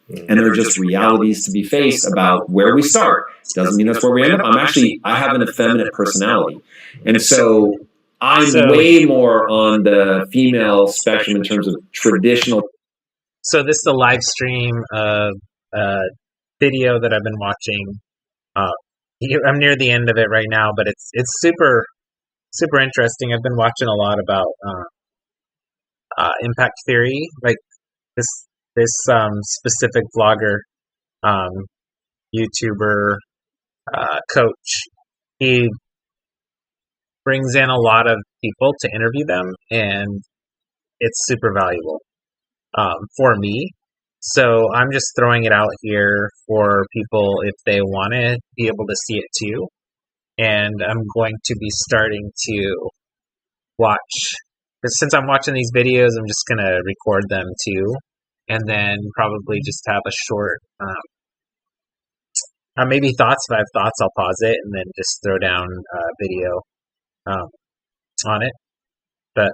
and they're just realities to be faced about where we start. Doesn't mean that's where we end up. I have an effeminate personality. And so I'm way more on the female spectrum in terms of traditional. So this is a live stream of a video that I've been watching. I'm near the end of it right now, but it's super interesting. I've been watching a lot about impact theory, like this specific vlogger, YouTuber, coach. He brings in a lot of people to interview them, and it's super valuable for me. So I'm just throwing it out here for people if they want to be able to see it too. And I'm going to be starting to watch. Since I'm watching these videos, I'm just going to record them too. And then probably just have a short, maybe thoughts. If I have thoughts, I'll pause it and then just throw down a video on it. But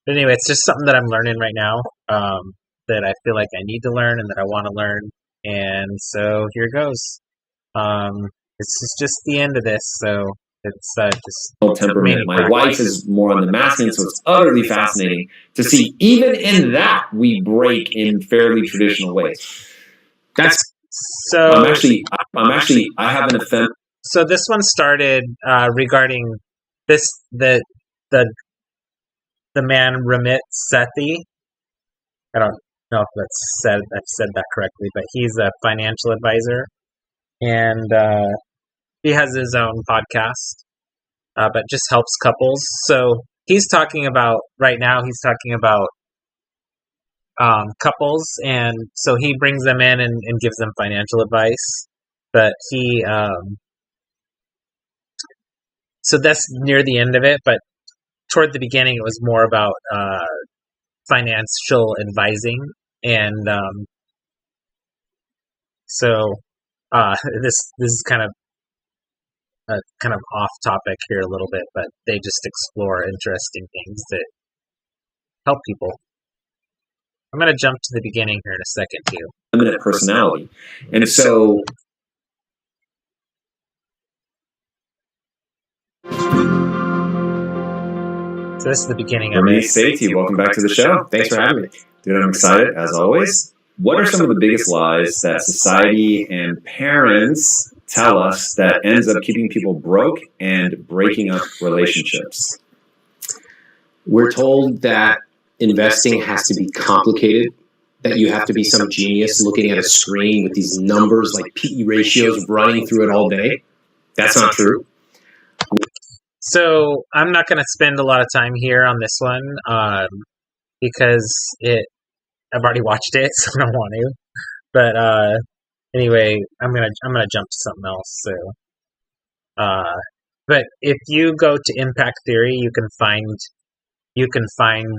anyway, it's just something that I'm learning right now, that I feel like I need to learn and that I want to learn. And so here goes. This is just the end of this, so it's just temperament. My wife is more on the masculine, so it's utterly fascinating to see even in that we break in fairly traditional ways. That's so. I have an effeminate. So this one started regarding this the man Ramit Sethi. I don't know if I've said that correctly, but he's a financial advisor, and he has his own podcast, but just helps couples. So he's talking about couples, and so he brings them in and gives them financial advice. But he, so that's near the end of it. But toward the beginning, it was more about financial advising, and so this is kind of off topic here a little bit, but they just explore interesting things that help people. I'm going to jump to the beginning here in a second too. Feminine personality, and so. So this is the beginning of it. Sethi, welcome back to the show. Thanks for having me. Dude, I'm excited as always. What are some of the biggest lies that society and parents tell us that ends up keeping people broke and breaking up relationships? We're told that investing has to be complicated, that you have to be some genius looking at a screen with these numbers like PE ratios running through it all day. That's not true. So I'm not going to spend a lot of time here on this one because I've already watched it, so I don't want to. But anyway, I'm gonna jump to something else. So, but if you go to Impact Theory, you can find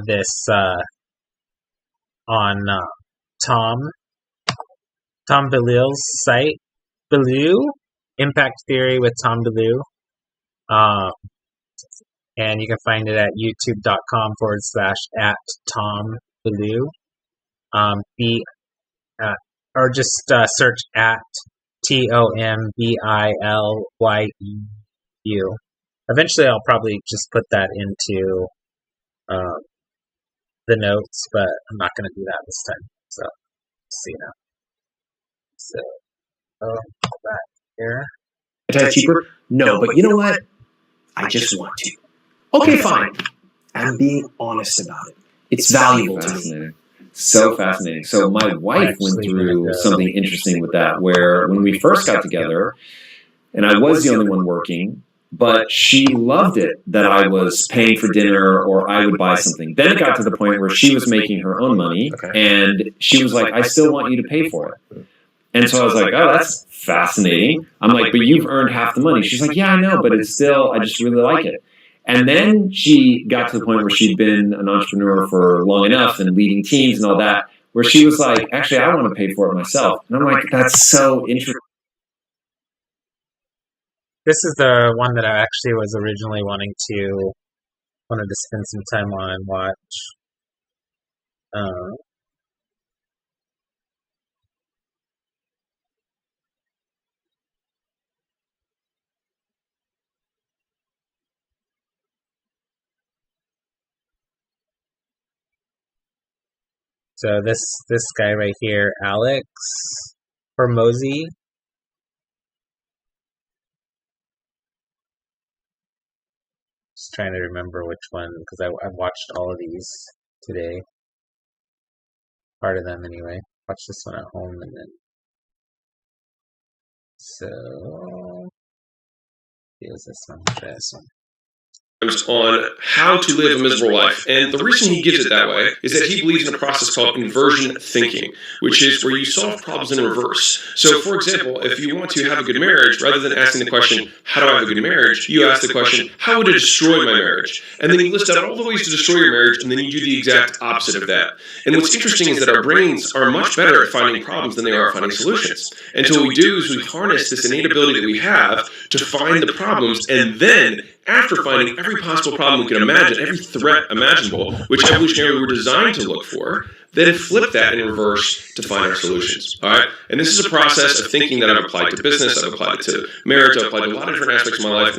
this on Tom Bilyeu's site. Bilyeu, Impact Theory with Tom Bilyeu. And you can find it at youtube.com/@Tom Bilyeu. Or just search at TOMBILYEU. Eventually, I'll probably just put that into the notes, but I'm not going to do that this time. So, let's see now. So, back here. Cheaper? No, but you know what? I just want to. Okay, fine. I'm being honest about it. It's valuable to me. So fascinating. So my wife went through something interesting with that, where when we first got together, and I was the only one working, but she loved it that I was paying for dinner or I would buy something. Then it got to the point where she was making her own money, and she was like, I still want you to pay for it. And so I was like, oh, that's fascinating. I'm like, but you've earned half the money. She's like, yeah, I know, but it's still, I just really like it. And then she got to the point where she'd been an entrepreneur for long enough and leading teams and all that, where she was like, actually, I want to pay for it myself. And I'm like, that's so interesting. This is the one that I actually was originally wanted to spend some time on and watch. So this guy right here, Alex Hormozi. Just trying to remember which one, because I've watched all of these today. Part of them anyway. Watch this one at home and then. So here's this one. Try this one. On how to live a miserable life. And the reason he gives it that way is that he believes in a process called inversion thinking, which is where you solve problems in reverse. So, for example, if you want to have a good marriage, rather than asking the question, how do I have a good marriage, you ask the question, how would it destroy my marriage? And then you list out all the ways to destroy your marriage, and then you do the exact opposite of that. And what's interesting is that our brains are much better at finding problems than they are at finding solutions. And so what we do is we harness this innate ability that we have to find the problems, and then after finding every possible problem we can imagine, every threat imaginable, which evolutionarily we're designed to look for, then flip that in reverse to find our solutions. All right? And this is a process of thinking that I've applied to business, I've applied it to marriage, I've applied to a lot of different aspects of my life,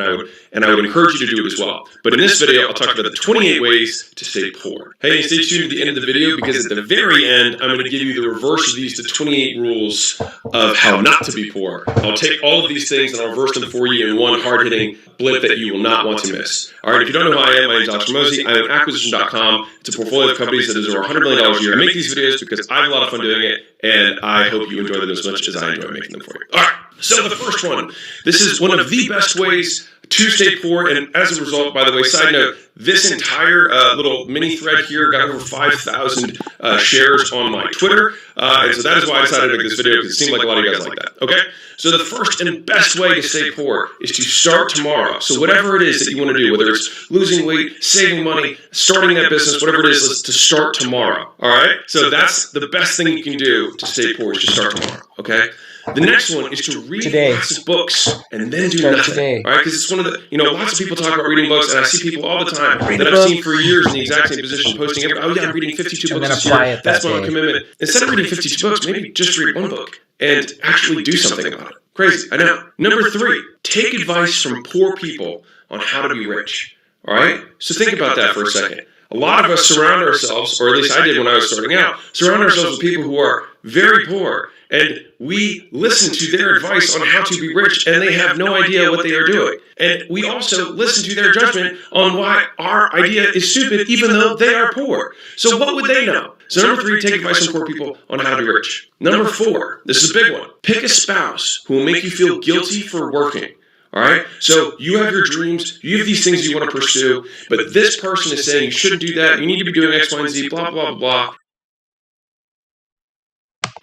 and I would encourage you to do it as well. But in this video, I'll talk about the 28 ways to stay poor. Hey, stay tuned to the end of the video, because at the very end, I'm going to give you the reverse of these, the 28 rules of how not to be poor. I'll take all of these things and I'll reverse them for you in one hard-hitting blip that you will not want to miss. All right, if you don't know who I am, my name is Alex Hormozi. I'm at Acquisition.com. It's a portfolio of companies that is over $100 million a year. I make these videos because I have a lot of fun doing it, and I hope you enjoy them as much as I enjoy making them for you. All right, so the first one. This is one of the best ways to stay poor, and as a result, by the way, side note, this entire little mini thread here got over 5,000 shares on my Twitter, and so that is why I decided to make this video, because it seemed like a lot of you guys like that. Okay, so the first and best way to stay poor is to start tomorrow. So whatever it is that you want to do, whether it's losing weight, saving money, starting that business, whatever it is to start tomorrow. All right, so that's the best thing you can do to stay poor, is to start tomorrow. Okay. The next one is to read lots of books and then do nothing. All right, because it's one of the, lots of people talk about reading books, and I see people all the time that I've seen for years in the exact same position posting, I'm reading 52 books this year. That's my commitment. Instead of reading 52 books, maybe just read one book and actually do something about it. Crazy, I know. Number 3, take advice from poor people on how to be rich. All right, so think about that for a second. A lot of us surround ourselves, or at least I did when I was starting out, surround ourselves with people who are very poor, and we listen to their advice on how to be rich, and they have no idea what they are doing. And we also listen to their judgment on why our idea is stupid, even though they are poor. So what would they know? So number 3, take advice from poor people on how to be rich. Number 4, this is a big one. Pick a spouse who will make you feel guilty for working. All right, so you have your dreams, you have these things you want to pursue, but this person is saying you shouldn't do that, you need to be doing X, Y, and Z, blah, blah, blah.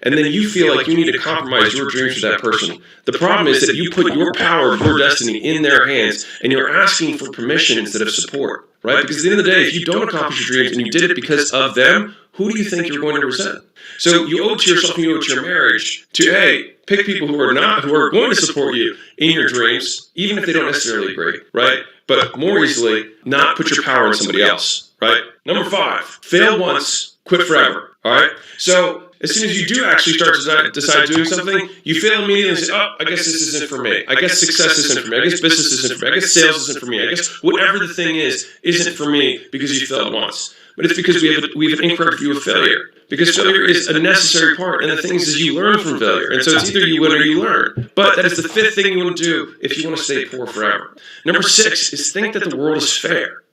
And then you feel like you need to compromise your dreams for that person. The problem is that you put your power, your destiny in their hands, and you're asking for permission instead of support, right? Because at the end of the day, if you don't accomplish your dreams and you did it because of them, who do you think you're going to resent? So you owe it to yourself and you owe it to your marriage to, A, pick people who are going to support you in your dreams, even if they don't necessarily agree, right? But more easily, not put your power in somebody else, right? Number 5, fail once, quit forever, all right? So as soon as you do actually start to decide doing something, you fail immediately and say, I guess this isn't for me. I guess success isn't for me. I guess business isn't for me. I guess sales isn't for me. I guess whatever the thing is isn't for me because you failed once. But it's because we have an incorrect view of failure. Because failure is a necessary part, and the thing is you learn from failure. And so it's either you win or you learn. But that is the 5th thing you want to do if you want to stay poor forever. Number 6 is think that the world is fair.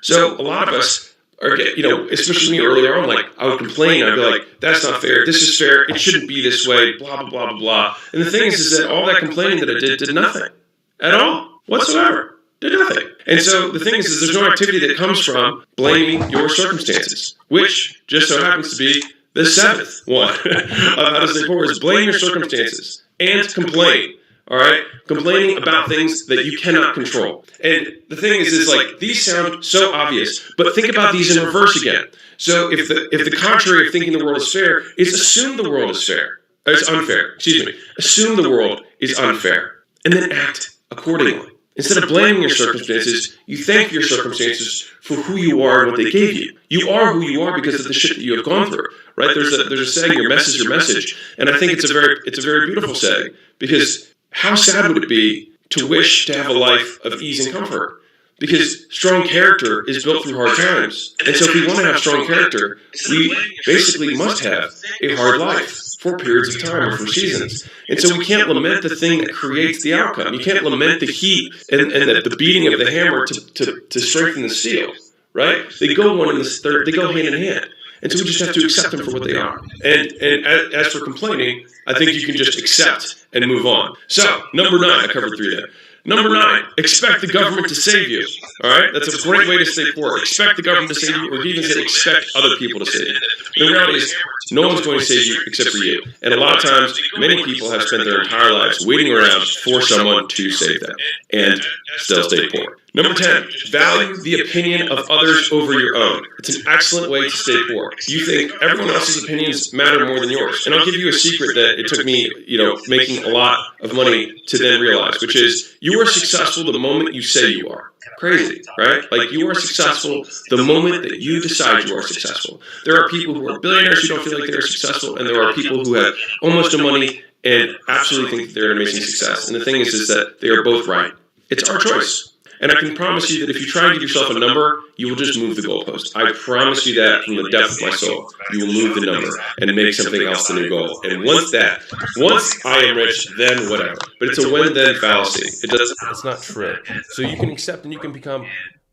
So a lot of us are, especially me earlier on, I would complain. I'd be like, that's not fair. This is fair. It shouldn't be this way, blah, blah, blah, blah, blah. And the thing is that all that complaining that I did nothing at all whatsoever. Did nothing. And so the thing is there's no activity that comes from blaming your circumstances, which just so happens to be the 7th one of how to stay poor, is blame your circumstances and complain. All right? Complaining about things that you cannot control. And the thing is these sound so obvious, but think about these in reverse again. So if the contrary of thinking the world is fair is assume the world is fair. It's unfair. Excuse me. Assume the world is unfair and then act accordingly. Instead of blaming your circumstances, you thank your circumstances for who you are and what they gave you. You are who you are because of the shit that you have gone through, right? There's a saying, your mess is your message, and I think it's a very beautiful saying, because how sad would it be to wish to have a life of ease and comfort? Because strong character is built through hard times. And so if we want to have strong character, we basically must have a hard life for periods of time or for seasons. And so we can't lament the thing that creates the outcome. You can't lament the heat and the beating of the hammer to strengthen the steel, right? They go they go hand in hand. And so we just have to accept them for what they are. And as for complaining, I think you can just accept and move on. So, number 9, I covered 3 there. Number 9, expect the government to save you. All right? That's a great way to stay poor. Expect the government to save you, or even say expect other people to save you. And the reality is, no one's going to save you except for you. And a lot of times, many people have spent their entire lives waiting around for someone to save them and still stay poor. Number 10, value the opinion of others over your own. It's an excellent way to stay poor. You think everyone else's opinions matter more than yours. And I'll give you a secret that it took me, making a lot of money to then realize, which is you are successful the moment you say you are. Crazy, right? Like you are successful the moment that you decide you are successful. There are people who are billionaires who don't feel like they're successful, and there are people who have almost no money and absolutely think that they're an amazing success. And the thing is that they are both right. It's our choice. And I can promise you that if you try and give yourself a number, you will just move the goalpost. I promise you that from the depth of my soul. You will move the number and make something else the new goal. And once I am rich, then whatever. But it's a when-then fallacy. It's not true. So you can accept and you can become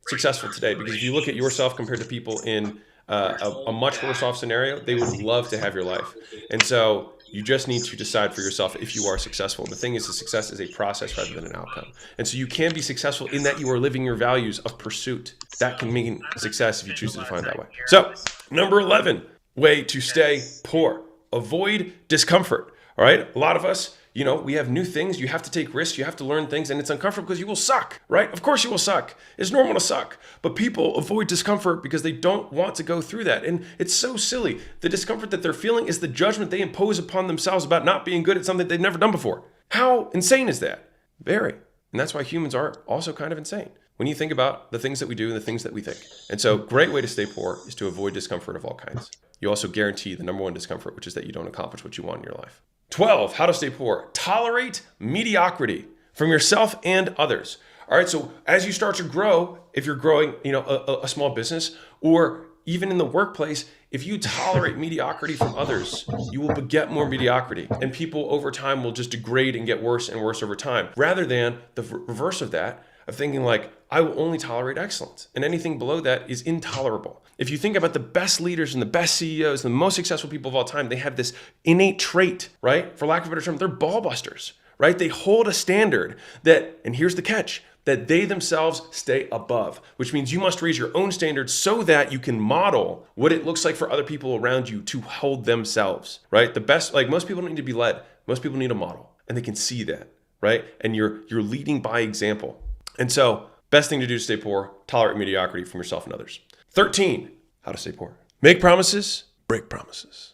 successful today. Because if you look at yourself compared to people in a much worse off scenario, they would love to have your life. And so you just need to decide for yourself if you are successful. And the thing is, the success is a process rather than an outcome. And so you can be successful in that you are living your values of pursuit. That can mean success if you choose to define it that way. So, number 11, way to stay poor. Avoid discomfort. All right? A lot of us, we have new things. You have to take risks. You have to learn things. And it's uncomfortable because you will suck, right? Of course you will suck. It's normal to suck. But people avoid discomfort because they don't want to go through that. And it's so silly. The discomfort that they're feeling is the judgment they impose upon themselves about not being good at something they've never done before. How insane is that? Very. And that's why humans are also kind of insane when you think about the things that we do and the things that we think. And so great way to stay poor is to avoid discomfort of all kinds. You also guarantee the number 1 discomfort, which is that you don't accomplish what you want in your life. 12, how to stay poor. Tolerate mediocrity from yourself and others. All right, so as you start to grow, if you're growing, a small business, or even in the workplace, if you tolerate mediocrity from others, you will beget more mediocrity. And people over time will just degrade and get worse and worse over time, rather than the reverse of that, of thinking like, I will only tolerate excellence. And anything below that is intolerable. If you think about the best leaders and the best CEOs, and the most successful people of all time, they have this innate trait, right? For lack of a better term, they're ball busters, right? They hold a standard that, and here's the catch, that they themselves stay above, which means you must raise your own standards so that you can model what it looks like for other people around you to hold themselves, right? The best, like most people don't need to be led. Most people need a model, and they can see that, right? And you're leading by example. And so best thing to do to stay poor, tolerate mediocrity from yourself and others. 13, how to stay poor. Make promises, break promises.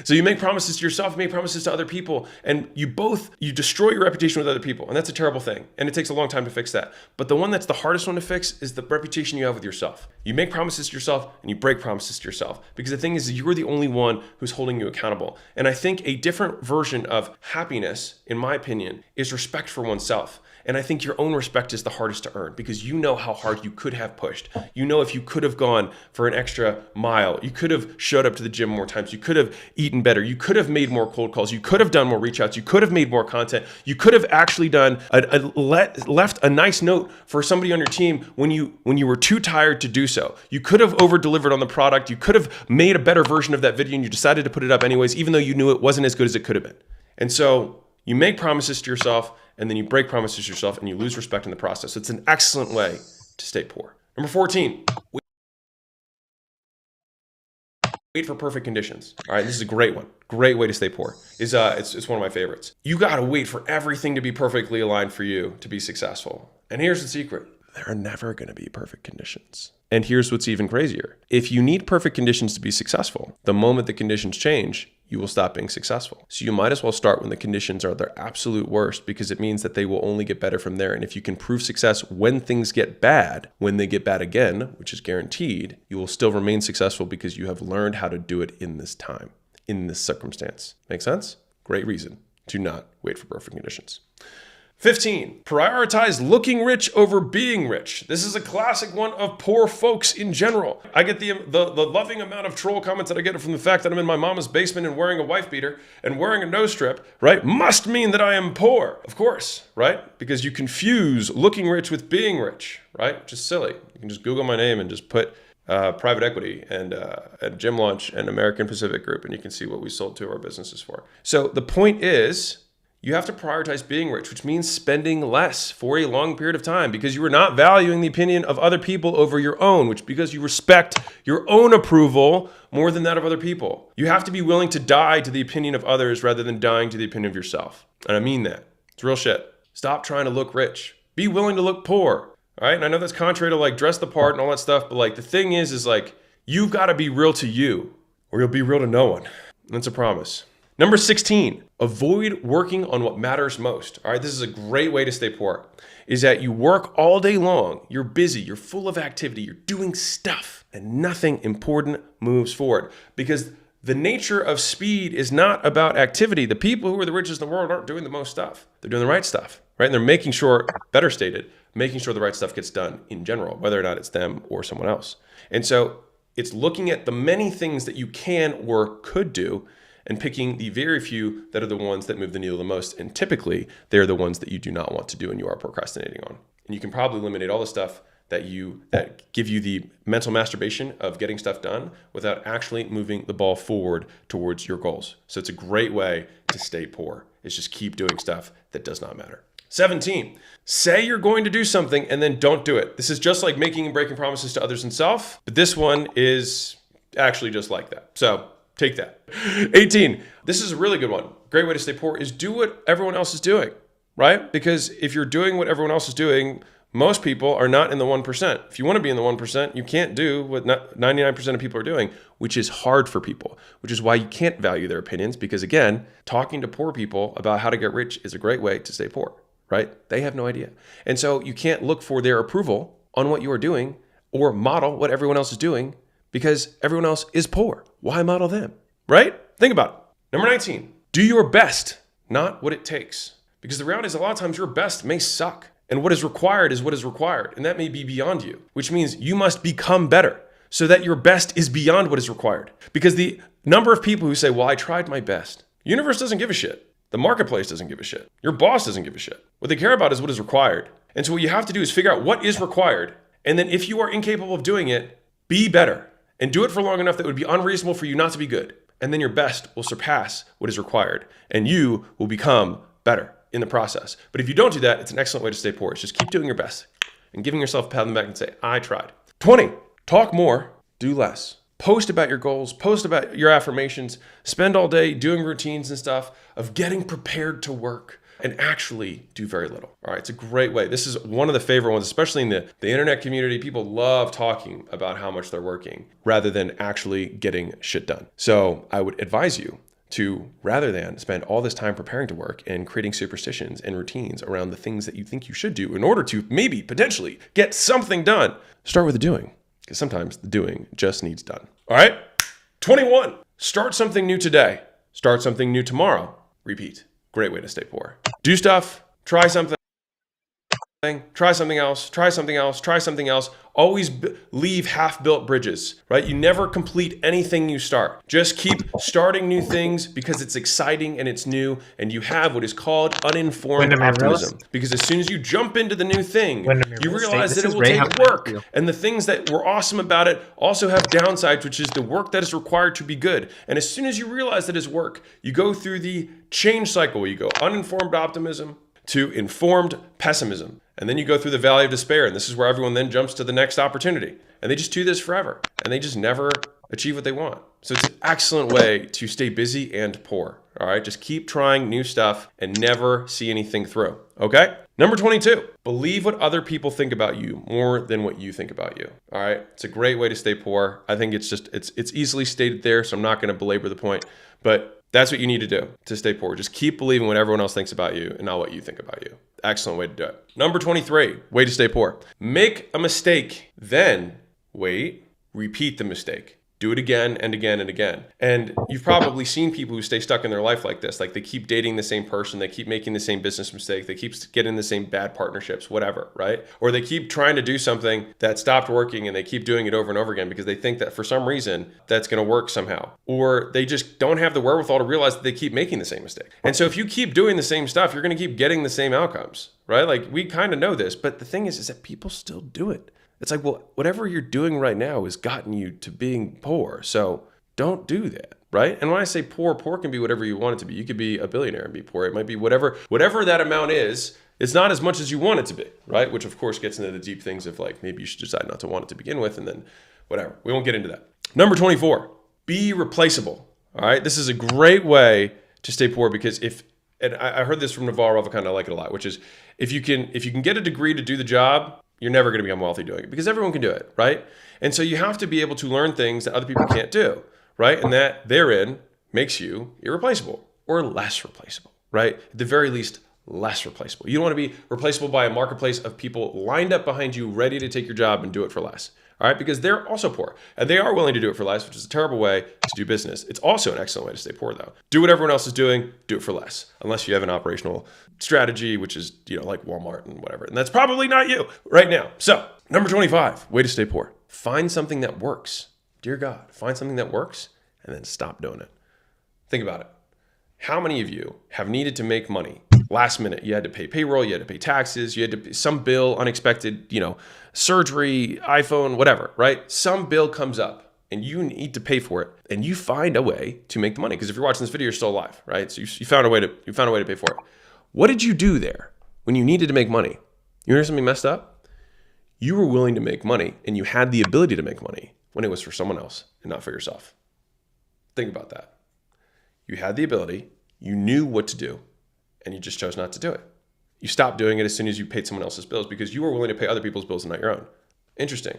So you make promises to yourself, you make promises to other people, and you destroy your reputation with other people. And that's a terrible thing. And it takes a long time to fix that. But the one that's the hardest one to fix is the reputation you have with yourself. You make promises to yourself and you break promises to yourself. Because the thing is, you're the only one who's holding you accountable. And I think a different version of happiness, in my opinion, is respect for oneself. And I think your own respect is the hardest to earn because you know how hard you could have pushed. You know if you could have gone for an extra mile, you could have showed up to the gym more times, you could have eaten better, you could have made more cold calls, you could have done more reach outs, you could have made more content, you could have actually done left a nice note for somebody on your team when you were too tired to do so. You could have over-delivered on the product, you could have made a better version of that video and you decided to put it up anyways, even though you knew it wasn't as good as it could have been. And so you make promises to yourself and then you break promises to yourself and you lose respect in the process. It's an excellent way to stay poor. Number 14, wait for perfect conditions. All right, this is a great one. Great way to stay poor. It's one of my favorites. You got to wait for everything to be perfectly aligned for you to be successful. And here's the secret. There are never going to be perfect conditions. And here's what's even crazier. If you need perfect conditions to be successful, the moment the conditions change, you will stop being successful. So you might as well start when the conditions are their absolute worst because it means that they will only get better from there. And if you can prove success when things get bad, when they get bad again, which is guaranteed, you will still remain successful because you have learned how to do it in this time, in this circumstance. Make sense? Great reason to not wait for perfect conditions. 15, prioritize looking rich over being rich. This is a classic one of poor folks in general. I get the loving amount of troll comments that I get from the fact that I'm in my mama's basement and wearing a wife beater and wearing a nose strip, right? Must mean that I am poor. Of course, right? Because you confuse looking rich with being rich, right? Just silly. You can just Google my name and just put private equity and Gym Launch and American Pacific Group, and you can see what we sold 2 of our businesses for. So the point is, you have to prioritize being rich, which means spending less for a long period of time because you are not valuing the opinion of other people over your own, which because you respect your own approval more than that of other people. You have to be willing to die to the opinion of others rather than dying to the opinion of yourself. And I mean that. It's real shit. Stop trying to look rich. Be willing to look poor. All right. And I know that's contrary to like dress the part and all that stuff, but like the thing is like, you've got to be real to you or you'll be real to no one. That's a promise. Number 16, avoid working on what matters most. All right, this is a great way to stay poor, is that you work all day long, you're busy, you're full of activity, you're doing stuff, and nothing important moves forward. Because the nature of speed is not about activity. The people who are the richest in the world aren't doing the most stuff. They're doing the right stuff, right? And they're making sure, better stated, making sure the right stuff gets done in general, whether or not it's them or someone else. And so it's looking at the many things that you can or could do and picking the very few that are the ones that move the needle the most. And typically, they're the ones that you do not want to do and you are procrastinating on. And you can probably eliminate all the stuff that give you the mental masturbation of getting stuff done without actually moving the ball forward towards your goals. So it's a great way to stay poor. It's just keep doing stuff that does not matter. 17, say you're going to do something and then don't do it. This is just like making and breaking promises to others and self, but this one is actually just like that. So take that. 18, this is a really good one. Great way to stay poor is do what everyone else is doing, right? Because if you're doing what everyone else is doing, most people are not in the 1%. If you want to be in the 1%, you can't do what 99% of people are doing, which is hard for people, which is why you can't value their opinions. Because again, talking to poor people about how to get rich is a great way to stay poor, right? They have no idea. And so you can't look for their approval on what you are doing or model what everyone else is doing because everyone else is poor. Why model them, right? Think about it. Number 19, do your best, not what it takes. Because the reality is a lot of times your best may suck. And what is required is what is required. And that may be beyond you, which means you must become better so that your best is beyond what is required. Because the number of people who say, well, I tried my best. The universe doesn't give a shit. The marketplace doesn't give a shit. Your boss doesn't give a shit. What they care about is what is required. And so what you have to do is figure out what is required. And then if you are incapable of doing it, be better. And do it for long enough that it would be unreasonable for you not to be good. And then your best will surpass what is required. And you will become better in the process. But if you don't do that, it's an excellent way to stay poor. It's just keep doing your best and giving yourself a pat on the back and say, I tried. 20, talk more, do less. Post about your goals, post about your affirmations, spend all day doing routines and stuff of getting prepared to work and actually do very little. All right, it's a great way. This is one of the favorite ones, especially in the internet community. People love talking about how much they're working rather than actually getting shit done. So I would advise you to, rather than spend all this time preparing to work and creating superstitions and routines around the things that you think you should do in order to maybe potentially get something done, start with the doing. Because sometimes the doing just needs done. All right? 21, start something new today. Start something new tomorrow. Repeat. Great way to stay poor. Do stuff, try something, try something else, try something else, try something else. Always leave half-built bridges, right? You never complete anything you start. Just keep starting new things because it's exciting and it's new, and you have what is called uninformed optimism. Because as soon as you jump into the new thing, you realize that it will take work. And the things that were awesome about it also have downsides, which is the work that is required to be good. And as soon as you realize that is work, you go through the change cycle. You go uninformed optimism to informed pessimism. And then you go through the valley of despair. And this is where everyone then jumps to the next opportunity. And they just do this forever. And they just never achieve what they want. So it's an excellent way to stay busy and poor. All right. Just keep trying new stuff and never see anything through. Okay. Number 22, believe what other people think about you more than what you think about you. All right. It's a great way to stay poor. I think it's easily stated there. So I'm not going to belabor the point, but that's what you need to do to stay poor. Just keep believing what everyone else thinks about you and not what you think about you. Excellent way to do it. Number 23, way to stay poor. Make a mistake, then wait, repeat the mistake. Do it again and again and again. And you've probably seen people who stay stuck in their life like this. Like they keep dating the same person, they keep making the same business mistake, they keep getting the same bad partnerships, whatever, right? Or they keep trying to do something that stopped working and they keep doing it over and over again because they think that for some reason that's going to work somehow. Or they just don't have the wherewithal to realize that they keep making the same mistake. And so if you keep doing the same stuff, you're going to keep getting the same outcomes, right? Like we kind of know this, but the thing is that people still do it. It's like, well, whatever you're doing right now has gotten you to being poor. So don't do that, right? And when I say poor can be whatever you want it to be. You could be a billionaire and be poor. It might be whatever that amount is. It's not as much as you want it to be, right? Which of course gets into the deep things of like, maybe you should decide not to want it to begin with and then whatever. We won't get into that. Number 24, be replaceable. All right. This is a great way to stay poor because and I heard this from Naval Ravikant, I like it a lot, which is if you can get a degree to do the job, you're never going to become wealthy doing it because everyone can do it, right? And so you have to be able to learn things that other people can't do, right? And that therein makes you irreplaceable or less replaceable, right? At the very least, less replaceable. You don't want to be replaceable by a marketplace of people lined up behind you, ready to take your job and do it for less. All right, because they're also poor and they are willing to do it for less, which is a terrible way to do business. It's also an excellent way to stay poor though. Do what everyone else is doing, do it for less, unless you have an operational strategy, which is, like Walmart and whatever. And that's probably not you right now. So number 25, way to stay poor. Find something that works. Dear God, find something that works and then stop doing it. Think about it. How many of you have needed to make money last minute? You had to pay payroll, you had to pay taxes, you had to pay some bill, unexpected, surgery, iPhone, whatever, right? Some bill comes up and you need to pay for it and you find a way to make the money. Because if you're watching this video, you're still alive, right? So you found a way to pay for it. What did you do there when you needed to make money? You hear something messed up? You were willing to make money and you had the ability to make money when it was for someone else and not for yourself. Think about that. You had the ability, you knew what to do, and you just chose not to do it. You stopped doing it as soon as you paid someone else's bills because you were willing to pay other people's bills and not your own. Interesting.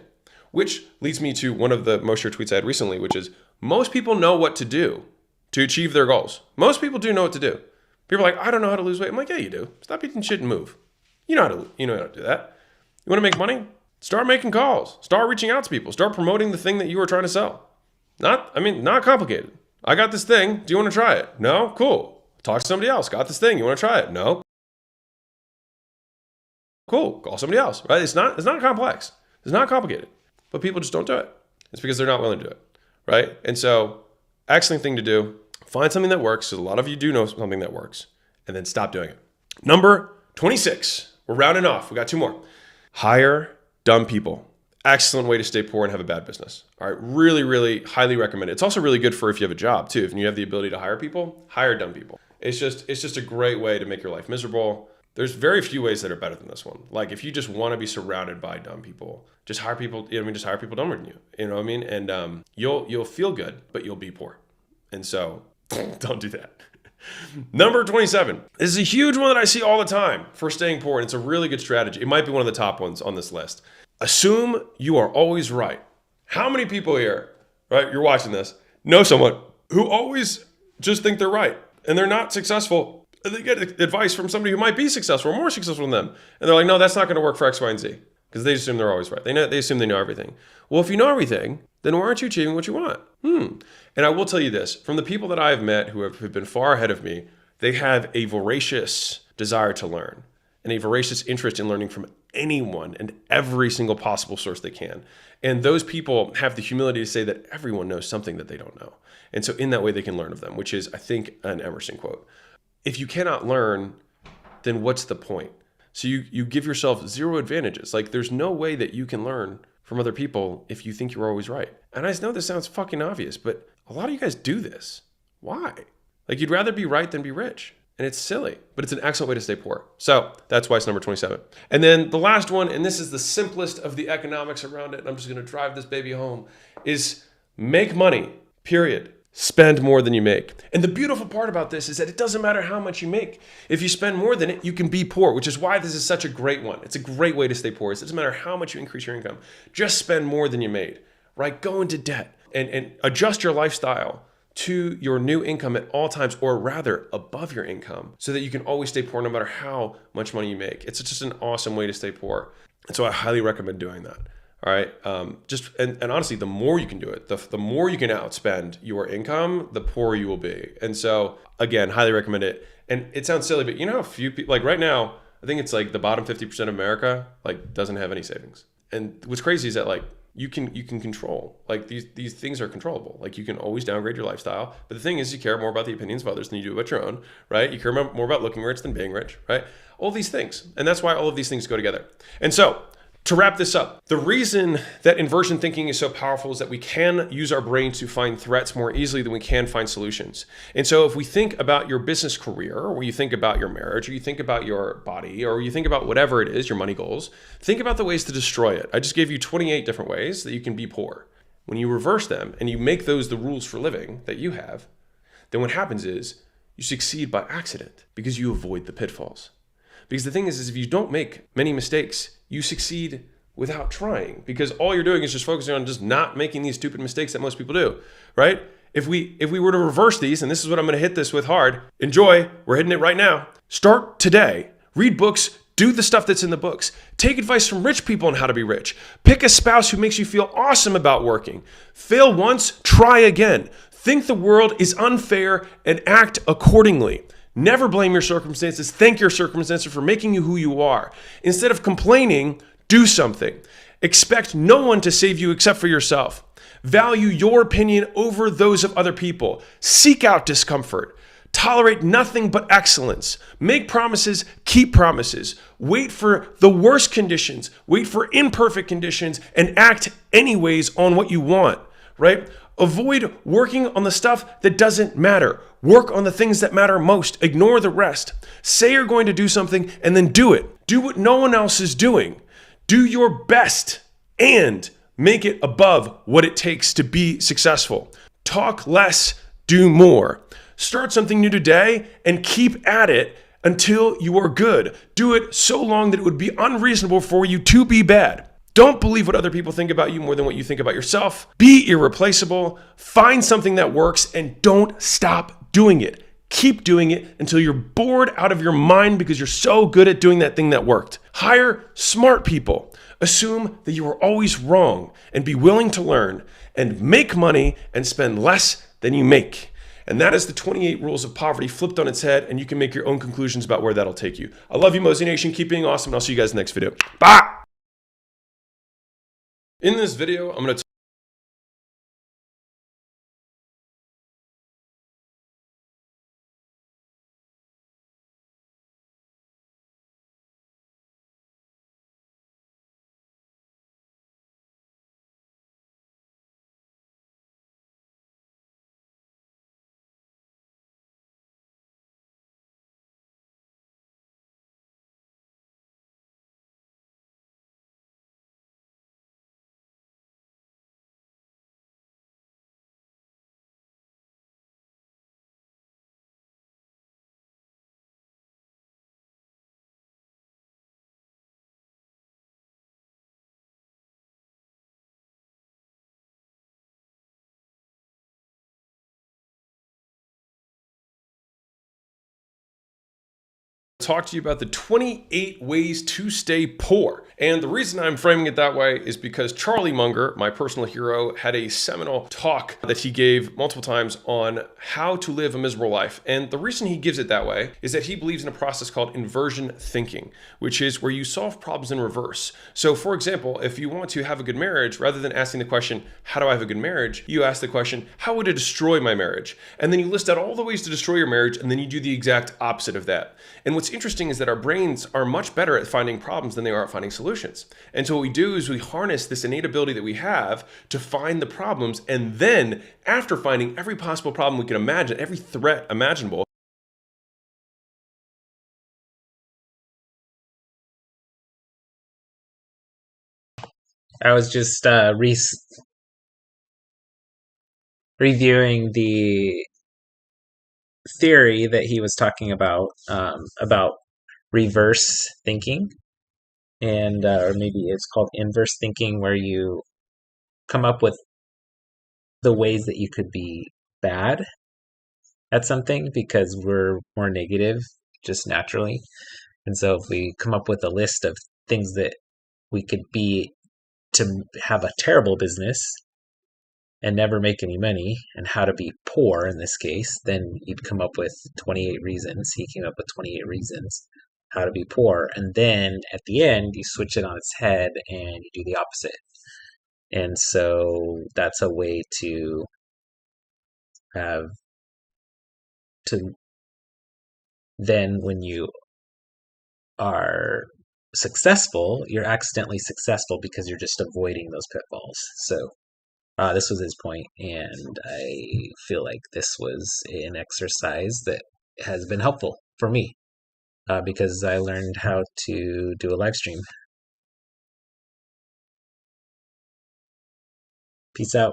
Which leads me to one of the most shared tweets I had recently, which is most people know what to do to achieve their goals. Most people do know what to do. People are like, I don't know how to lose weight. I'm like, yeah, you do. Stop eating shit and move. You know how to do that. You want to make money? Start making calls. Start reaching out to people. Start promoting the thing that you are trying to sell. Not complicated. I got this thing. Do you want to try it? No? Cool. Talk to somebody else. Got this thing. You want to try it? No? Cool. Call somebody else, right? It's not complex. It's not complicated, but people just don't do it. It's because they're not willing to do it, right? And so excellent thing to do. Find something that works. So a lot of you do know something that works and then stop doing it. Number 26. We're rounding off. We got 2 more. Hire dumb people. Excellent way to stay poor and have a bad business. All right. Really, really highly recommend it. It's also really good for if you have a job too. If you have the ability to hire people, hire dumb people. It's just a great way to make your life miserable. There's very few ways that are better than this one. Like if you just want to be surrounded by dumb people, just hire people, just hire people dumber than you. You know what I mean? And you'll feel good, but you'll be poor. And so don't do that. Number 27. This is a huge one that I see all the time for staying poor. And it's a really good strategy. It might be one of the top ones on this list. Assume you are always right. How many people here, right, you're watching this, know someone who always just think they're right and they're not successful? And they get advice from somebody who might be successful or more successful than them. And they're like, no, that's not going to work for X, Y, and Z. Because they assume they're always right. They assume they know everything. Well, if you know everything, then why aren't you achieving what you want? And I will tell you this, from the people that I've met who have been far ahead of me, they have a voracious desire to learn and a voracious interest in learning from anyone and every single possible source they can. And those people have the humility to say that everyone knows something that they don't know. And so in that way, they can learn of them, which is, I think, an Emerson quote. If you cannot learn, then what's the point? So you give yourself zero advantages. Like there's no way that you can learn from other people if you think you're always right. And I know this sounds fucking obvious, but a lot of you guys do this. Why? Like you'd rather be right than be rich. And it's silly, but it's an excellent way to stay poor. So that's why it's number 27. And then the last one, and this is the simplest of the economics around it, and I'm just going to drive this baby home, is make money, period. Spend more than you make. And the beautiful part about this is that it doesn't matter how much you make. If you spend more than it, you can be poor, which is why this is such a great one. It's a great way to stay poor. It doesn't matter how much you increase your income. Just spend more than you made, right? Go into debt and adjust your lifestyle to your new income at all times, or rather above your income, so that you can always stay poor no matter how much money you make. It's just an awesome way to stay poor. And so I highly recommend doing that. All right. And honestly, the more you can do it, the more you can outspend your income, the poorer you will be. And so again, highly recommend it. And it sounds silly, but you know, a few people, like right now, I think it's like the bottom 50% of America like doesn't have any savings. And what's crazy is that like you can control, like these things are controllable. Like you can always downgrade your lifestyle. But the thing is, you care more about the opinions of others than you do about your own, right? You care more about looking rich than being rich, right? All these things. And that's why all of these things go together. And so to wrap this up, the reason that inversion thinking is so powerful is that we can use our brain to find threats more easily than we can find solutions. And so if we think about your business career, or you think about your marriage, or you think about your body, or you think about whatever it is, your money goals, think about the ways to destroy it. I just gave you 28 different ways that you can be poor. When you reverse them and you make those the rules for living that you have, then what happens is you succeed by accident because you avoid the pitfalls. Because the thing is if you don't make many mistakes, you succeed without trying, because all you're doing is just focusing on just not making these stupid mistakes that most people do, right? If we were to reverse these, and this is what I'm going to hit this with hard, enjoy, we're hitting it right now. Start today. Read books, do the stuff that's in the books. Take advice from rich people on how to be rich. Pick a spouse who makes you feel awesome about working. Fail once, try again. Think the world is unfair and act accordingly. Never blame your circumstances. Thank your circumstances for making you who you are. Instead of complaining, do something. Expect no one to save you except for yourself. Value your opinion over those of other people. Seek out discomfort. Tolerate nothing but excellence. Make promises, keep promises. Wait for the worst conditions. Wait for imperfect conditions and act anyways on what you want, right? Avoid working on the stuff that doesn't matter. Work on the things that matter most. Ignore the rest. Say you're going to do something and then do it. Do what no one else is doing. Do your best and make it above what it takes to be successful. Talk less, do more. Start something new today and keep at it until you are good. Do it so long that it would be unreasonable for you to be bad. Don't believe what other people think about you more than what you think about yourself. Be irreplaceable. Find something that works and don't stop doing it. Keep doing it until you're bored out of your mind because you're so good at doing that thing that worked. Hire smart people. Assume that you are always wrong and be willing to learn and make money and spend less than you make. And that is the 28 rules of poverty flipped on its head, and you can make your own conclusions about where that'll take you. I love you, Mosey Nation. Keep being awesome, and I'll see you guys in the next video. Bye! In this video, I'm going to talk to you about the 28 ways to stay poor. And the reason I'm framing it that way is because Charlie Munger, my personal hero, had a seminal talk that he gave multiple times on how to live a miserable life. And the reason he gives it that way is that he believes in a process called inversion thinking, which is where you solve problems in reverse. So for example, if you want to have a good marriage, rather than asking the question, how do I have a good marriage? You ask the question, how would it destroy my marriage? And then you list out all the ways to destroy your marriage, and then you do the exact opposite of that. And what's interesting is that our brains are much better at finding problems than they are at finding solutions. And so what we do is we harness this innate ability that we have to find the problems, and then after finding every possible problem we can imagine, every threat imaginable, I was just reviewing the theory that he was talking about reverse thinking, and or maybe it's called inverse thinking, where you come up with the ways that you could be bad at something because we're more negative just naturally. And so if we come up with a list of things that we could be to have a terrible business and never make any money, and how to be poor in this case, then you'd come up with 28 reasons. He came up with 28 reasons how to be poor. And then at the end, you switch it on its head and you do the opposite. And so that's a way to have to then, when you are successful, you're accidentally successful because you're just avoiding those pitfalls. So this was his point, and I feel like this was an exercise that has been helpful for me because I learned how to do a live stream. Peace out.